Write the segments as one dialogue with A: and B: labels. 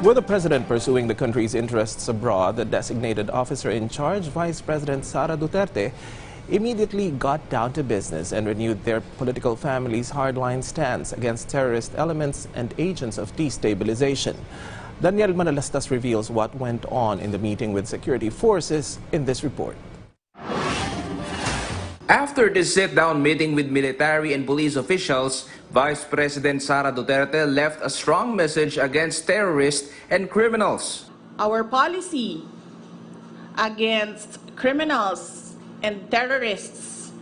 A: With the president pursuing the country's interests abroad, the designated officer in charge, Vice President Sara Duterte, immediately got down to business and renewed their political family's hardline stance against terrorist elements and agents of destabilization. Daniel Manalastas reveals what went on in the meeting with security forces in this report.
B: After this sit-down meeting with military and police officials, Vice President Sara Duterte left a strong message against terrorists and criminals.
C: Our policy against criminals and terrorists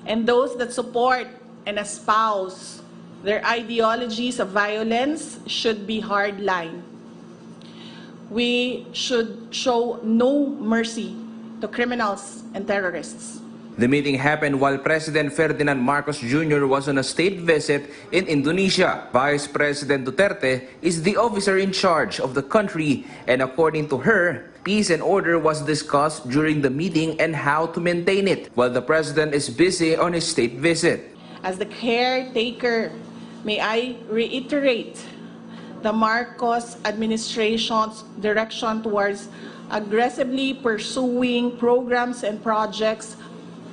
C: and those that support and espouse their ideologies of violence should be hardline. We should show no mercy to criminals and terrorists.
B: The meeting happened while President Ferdinand Marcos Jr. was on a state visit in Indonesia. Vice President Duterte is the officer in charge of the country, and according to her, peace and order was discussed during the meeting and how to maintain it, while the president is busy on his state visit.
C: As the caretaker, may I reiterate the Marcos administration's direction towards aggressively pursuing programs and projects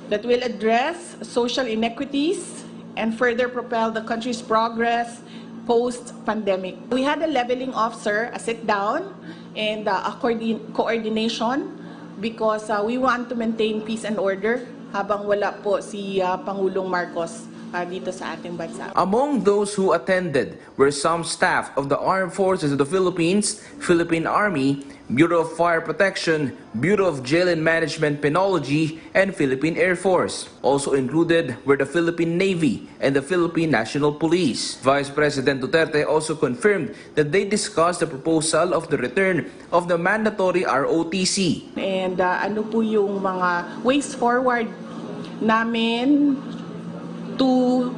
C: that will address social inequities and further propel the country's progress post-pandemic. We had a leveling officer, a sit-down, and a coordination because we want to maintain peace and order habang wala po si Pangulong Marcos dito sa ating bansa.
B: Among those who attended were some staff of the Armed Forces of the Philippines, Philippine Army, Bureau of Fire Protection, Bureau of Jail and Management Penology, and Philippine Air Force. Also included were the Philippine Navy and the Philippine National Police. Vice President Duterte also confirmed that they discussed the proposal of the return of the mandatory ROTC.
C: And ano po yung mga ways forward namin to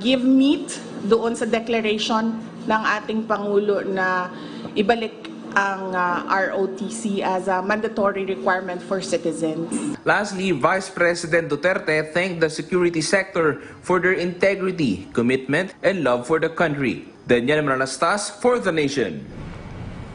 C: give meat doon sa declaration ng ating Pangulo na ibalik ang ROTC as a mandatory requirement for citizens.
B: Lastly, Vice President Duterte thanked the security sector for their integrity, commitment, and love for the country. Daniel Manalastas for The Nation.